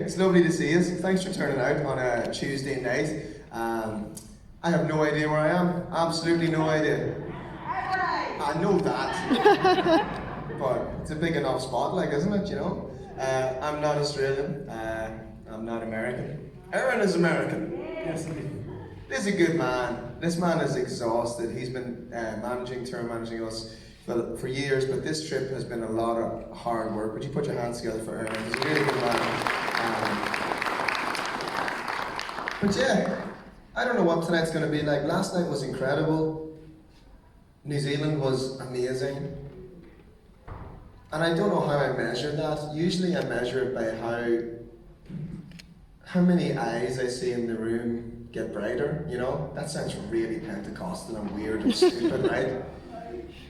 It's lovely to see you. Thanks for turning out on a Tuesday night. I have no idea where I am. Absolutely no idea. I know that. But it's a big enough spot, like, isn't it, you know? I'm not Australian. I'm not American. Aaron is American. Yes, indeed. This is a good man. This man is exhausted. He's been tour managing us for years, but this trip has been a lot of hard work. Would you put your hands together for Aaron? He's a really good man. But yeah, I don't know what tonight's going to be like. Last night was incredible. New Zealand was amazing. And I don't know how I measure that. Usually I measure it by how many eyes I see in the room get brighter, you know? That sounds really Pentecostal and weird and stupid, right?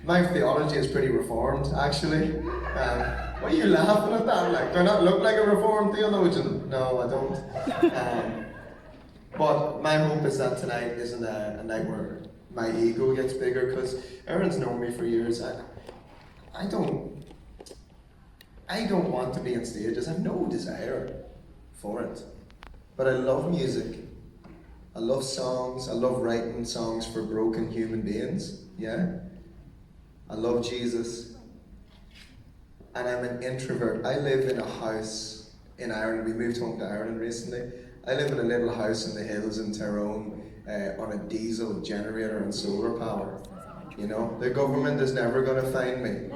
My theology is pretty reformed, actually. Why are you laughing at that? Like, do I not look like a reformed theologian? No, I don't. But my hope is that tonight isn't a night where my ego gets bigger, because Aaron's known me for years. I don't want to be on stages. I have no desire for it. But I love music. I love songs. I love writing songs for broken human beings. Yeah? I love Jesus. And I'm an introvert. I live in a house in Ireland. We moved home to Ireland recently. I live in a little house in the hills in Tyrone on a diesel generator and solar power. You know, the government is never going to find me.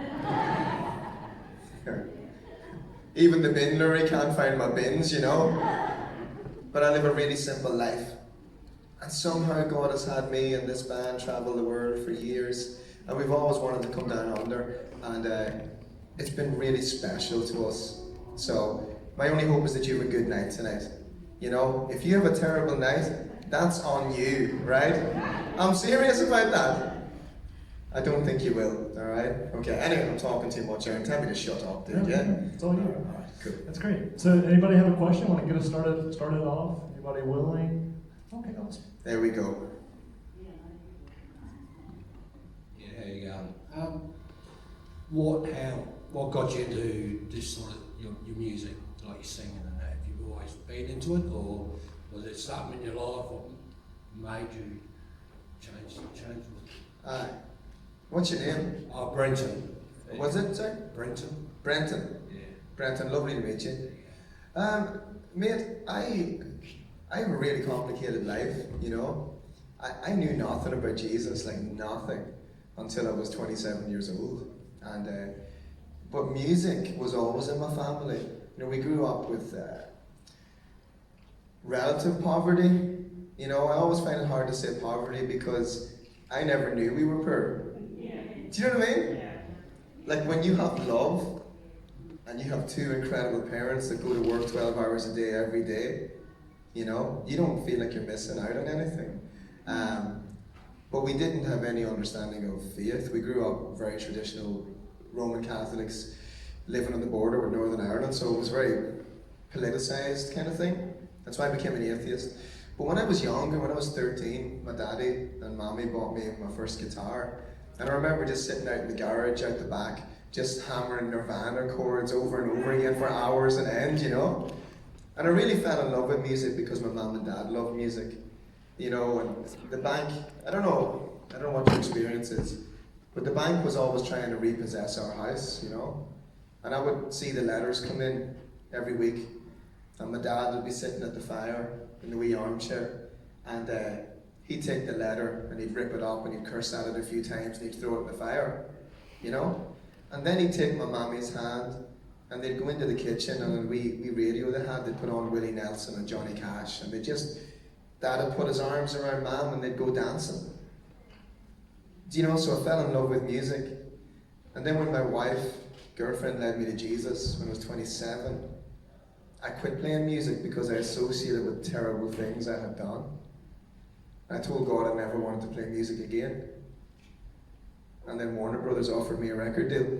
Even the bin lorry can't find my bins, you know. But I live a really simple life. And somehow God has had me and this band travel the world for years. And we've always wanted to come down under. And it's been really special to us. So my only hope is that you have a good night tonight. You know, if you have a terrible night, that's on you, right? I'm serious about that. I don't think you will, alright? Okay, anyway, I'm talking too much. Aaron, tell me to shut up, dude, yeah? It's all you. Alright, cool. That's great. So anybody have a question? Want to get us started off? Anybody willing? Okay, awesome. There we go. Yeah, how you going? What got you into this sort of your music, like your singing and that? Have you always been into it, or was it something in your life what made you change? Aye. What's your name? Oh, Brenton. What's it, sir? Brenton. Brenton. Yeah. Brenton, lovely to meet you. Mate, I have a really complicated life, you know. I knew nothing about Jesus, like nothing, until I was 27 years old. And but music was always in my family. You know, we grew up with relative poverty. You know, I always find it hard to say poverty because I never knew we were poor. Do you know what I mean? Like when you have love and you have two incredible parents that go to work 12 hours a day every day, you know, you don't feel like you're missing out on anything. But we didn't have any understanding of faith. We grew up very traditional Roman Catholics living on the border with Northern Ireland, so it was very politicized kind of thing. That's why I became an atheist. But when I was younger, when I was 13, my daddy and mommy bought me my first guitar. And I remember just sitting out in the garage out the back, just hammering Nirvana chords over and over again for hours on end, you know? And I really fell in love with music because my mom and dad loved music. You know, and the bank, I don't know what your experience is, but the bank was always trying to repossess our house, you know? And I would see the letters come in every week, and my dad would be sitting at the fire in the wee armchair, and he'd take the letter and he'd rip it up and he'd curse at it a few times and he'd throw it in the fire, you know? And then he'd take my mommy's hand and they'd go into the kitchen, and on a wee radio they had, they'd put on Willie Nelson and Johnny Cash, and Dad would put his arms around Mom and they'd go dancing. Do you know, so I fell in love with music. And then when my girlfriend led me to Jesus when I was 27, I quit playing music because I associated with terrible things I had done. I told God I never wanted to play music again. And then Warner Brothers offered me a record deal.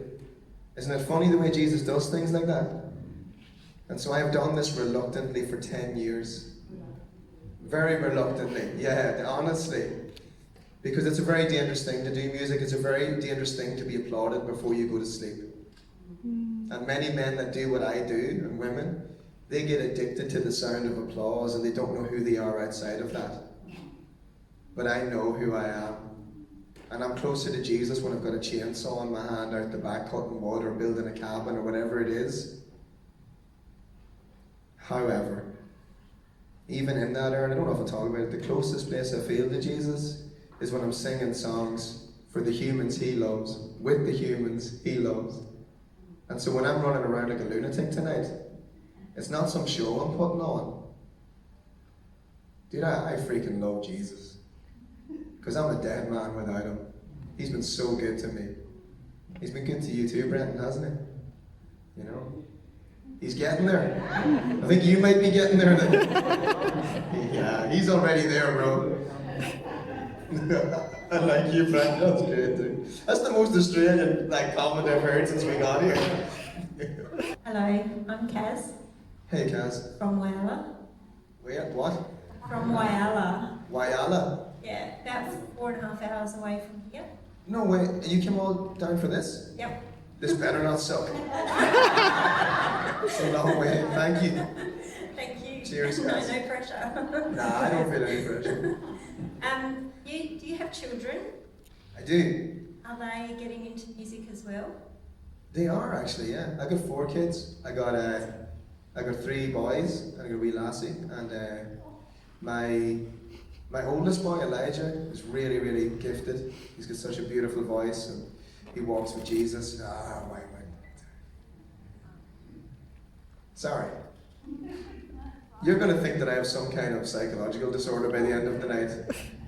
Isn't it funny the way Jesus does things like that? And so I have done this reluctantly for 10 years. Very reluctantly, yeah, honestly. Because it's a very dangerous thing to do music. It's a very dangerous thing to be applauded before you go to sleep. And many men that do what I do, and women, They get addicted to the sound of applause and they don't know who they are outside of that. But I know who I am. And I'm closer to Jesus when I've got a chainsaw in my hand out the back cutting wood or building a cabin or whatever it is. However, even in that era, I don't know if I'll talk about it, the closest place I feel to Jesus is when I'm singing songs for the humans he loves, with the humans he loves. And so when I'm running around like a lunatic tonight, it's not some show I'm putting on. Dude, I freaking love Jesus. Because I'm a dead man without him. He's been so good to me. He's been good to you too, Brenton, hasn't he? You know? He's getting there. I think you might be getting there then. Yeah, he's already there, bro. I like you, Frank. That's great, dude. That's the most Australian comment I've heard since we got here. Hello, I'm Kaz Hey, Kaz. from Whyalla. Wait, what? From Whyalla. Whyalla? Yeah, about 4.5 hours away from here. No way. You came all down for this? Yep. This better not suck. It's a long way. Thank you. Thank you. Cheers, No, guys. no pressure. Nah, I don't feel any pressure. Do you have children? I do. Are they getting into music as well? They are actually, yeah. I got 4 kids. I got 3 boys and I got a wee lassie. And my oldest boy, Elijah, is really, really gifted. He's got such a beautiful voice and he walks with Jesus. Wait. Sorry. You're going to think that I have some kind of psychological disorder by the end of the night.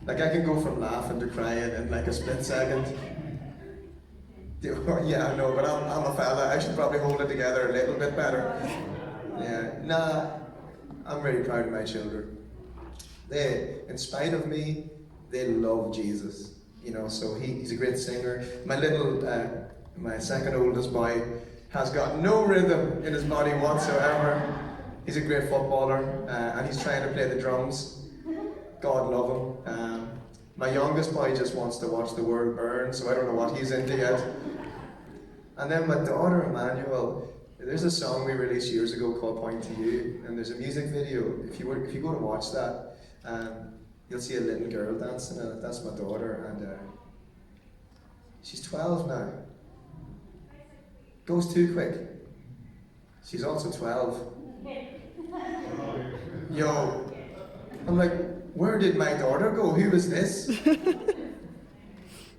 Like I can go from laughing to crying in like a split second. Yeah, I know, but I'm a fella. I should probably hold it together a little bit better. Yeah, nah, I'm really proud of my children. They, in spite of me, they love Jesus. You know, so he's a great singer. My second oldest boy has got no rhythm in his body whatsoever. He's a great footballer, and he's trying to play the drums. God love him. My youngest boy just wants to watch the world burn, so I don't know what he's into yet. And then my daughter, Emmanuel, there's a song we released years ago called Point to You, and there's a music video. If you go to watch that, you'll see a little girl dancing in it. That's my daughter, and she's 12 now. Goes too quick. She's also 12. Yo, I'm like, where did my daughter go? Who is this?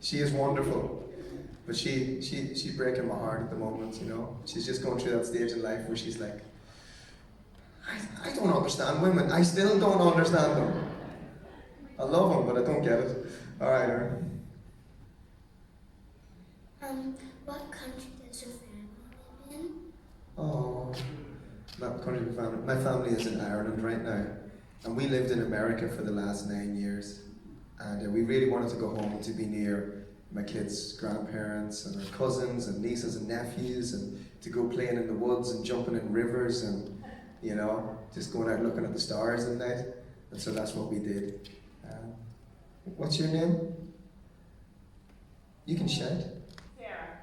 She is wonderful, but she's breaking my heart at the moment. You know, she's just going through that stage in life where she's like, I don't understand women. I still don't understand them. I love them, but I don't get it. All right, Aaron. What country does your family live in? Oh, my family is in Ireland right now, and we lived in America for the last 9 years, and we really wanted to go home to be near my kids' grandparents and their cousins and nieces and nephews, and to go playing in the woods and jumping in rivers and, you know, just going out looking at the stars at night. And so that's what we did. What's your name? You can shout.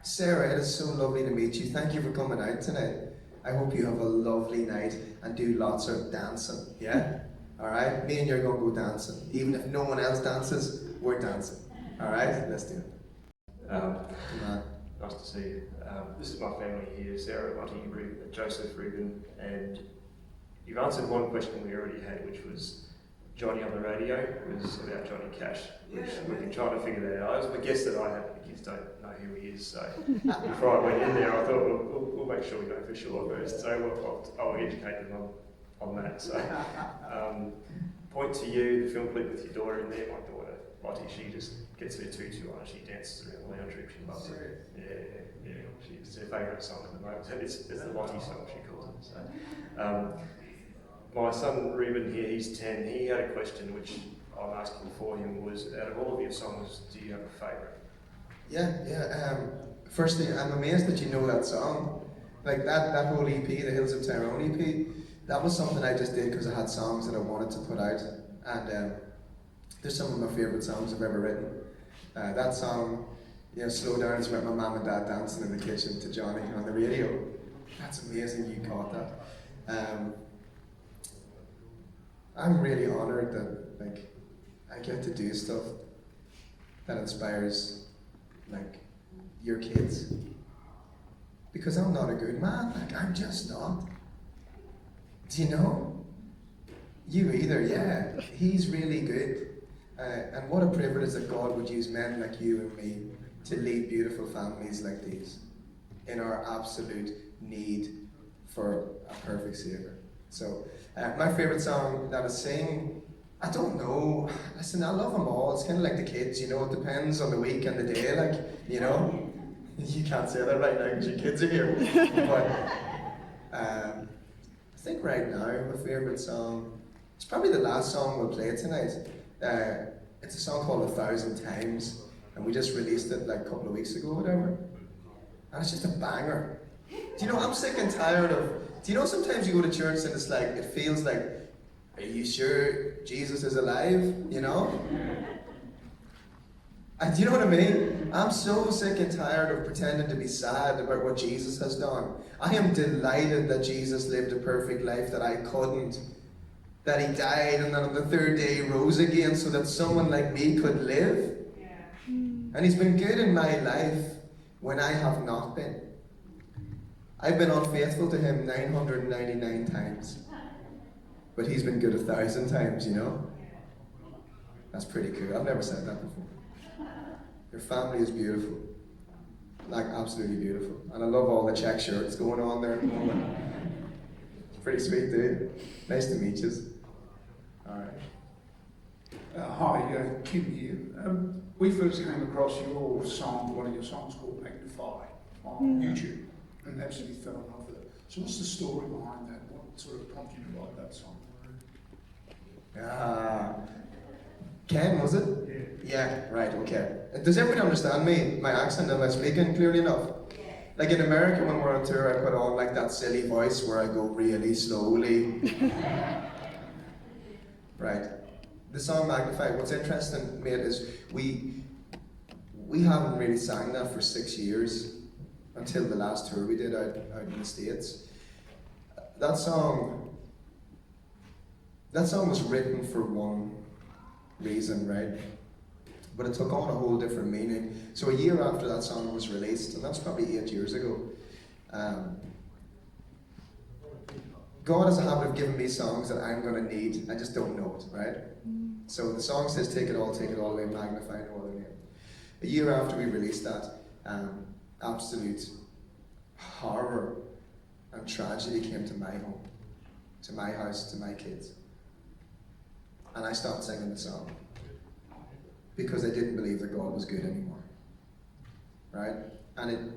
Sarah, it is so lovely to meet you. Thank you for coming out tonight. I hope you have a lovely night and do lots of dancing, yeah? Alright? Me and you are going to go dancing. Even if no one else dances, we're dancing. Alright? Let's do it. Come on. Nice to see you. This is my family here, Sarah, Monty, Joseph, Reuben, and you've answered one question we already had, which was Johnny on the radio. It was about Johnny Cash, which we've been trying to figure that out. It was a guess that I had, but the kids don't know who he is, so before I went in there, I thought we'll make sure we know for sure first, so I'll educate them on that. So, Point to You, the film clip with your daughter in there, my daughter, Lottie, she just gets her tutu on and she dances around the lounge room, she loves it. Yeah, it's her favourite song at the moment. It's the Lottie song, she calls it. So, my son Reuben here, he's 10, he had a question which I'm asking for him was, out of all of your songs, do you have a favourite? Yeah. Firstly, I'm amazed that you know that song. Like that whole EP, the Hills of Tyrone EP, that was something I just did because I had songs that I wanted to put out. And there's some of my favourite songs I've ever written. That song, you know, Slow Down, is about my mum and dad dancing in the kitchen to Johnny on the radio. That's amazing you caught that. I'm really honored that like I get to do stuff that inspires like your kids. Because I'm not a good man, like I'm just not. Do you know? You either, yeah. He's really good. And what a privilege that God would use men like you and me to lead beautiful families like these in our absolute need for a perfect Saviour. So, my favourite song that I sing, I don't know. Listen, I love them all. It's kind of like the kids, you know, it depends on the week and the day, like, you know. You can't say that right now because your kids are here. But I think right now my favourite song, it's probably the last song we'll play tonight. It's a song called 1,000 Times, and we just released it like a couple of weeks ago, whatever. And it's just a banger. Do you know, I'm sick and tired of, do you know sometimes you go to church and it's like, it feels like, are you sure Jesus is alive? You know? And do you know what I mean? I'm so sick and tired of pretending to be sad about what Jesus has done. I am delighted that Jesus lived a perfect life that I couldn't. That he died and then on the third day he rose again so that someone like me could live. Yeah. And he's been good in my life when I have not been. I've been unfaithful to him 999 times. But he's been good 1,000 times, you know? That's pretty cool. I've never said that before. Your family is beautiful. Like, absolutely beautiful. And I love all the check shirts going on there at the moment. It's pretty sweet, dude. Nice to meet you. Alright. Hi, Kim here. We first came across your song, one of your songs called Magnify, on YouTube, and absolutely fell in love with it. So what's the story behind that? What sort of prompted you to write that song? Ken, was it? Yeah, right, okay. Does everyone understand me, my accent? Am I speaking clearly enough? Like in America when we're on tour, I put on like that silly voice where I go really slowly. Right. The song Magnify, what's interesting, mate, is we haven't really sang that for 6 years until the last tour we did out in the States. That song was written for one reason, right? But it took on a whole different meaning. So a year after that song was released, and that's probably 8 years ago, God has a habit of giving me songs that I'm going to need. I just don't know it, right? So the song says, take it all away, magnify no other name. A year after we released that, absolute horror and tragedy came to my home, to my house, to my kids. And I stopped singing the song because I didn't believe that God was good anymore, right? And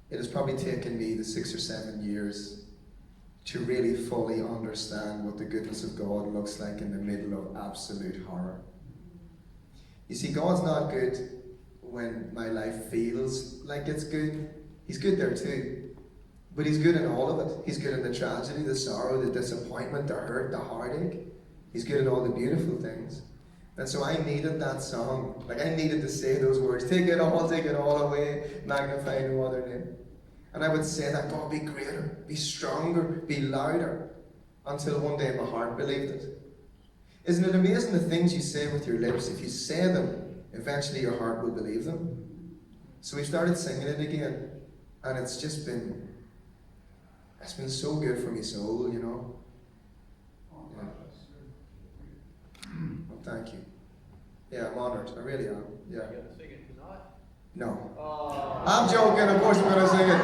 it has probably taken me the 6 or 7 years to really fully understand what the goodness of God looks like in the middle of absolute horror. You see, God's not good when my life feels like it's good. He's good there too. But he's good in all of it. He's good in the tragedy, the sorrow, the disappointment, the hurt, the heartache. He's good in all the beautiful things. And so I needed that song. Like I needed to say those words. Take it all away, magnify no other name. And I would say that, God, be greater, be stronger, be louder, until one day my heart believed it. Isn't it amazing the things you say with your lips, if you say them, eventually your heart will believe them? So we started singing it again, and it's been so good for my soul, you know. Yeah. Well, thank you. Yeah, I'm honoured, I really am, yeah. You gonna sing it tonight? No. I'm joking, of course I'm going to sing it.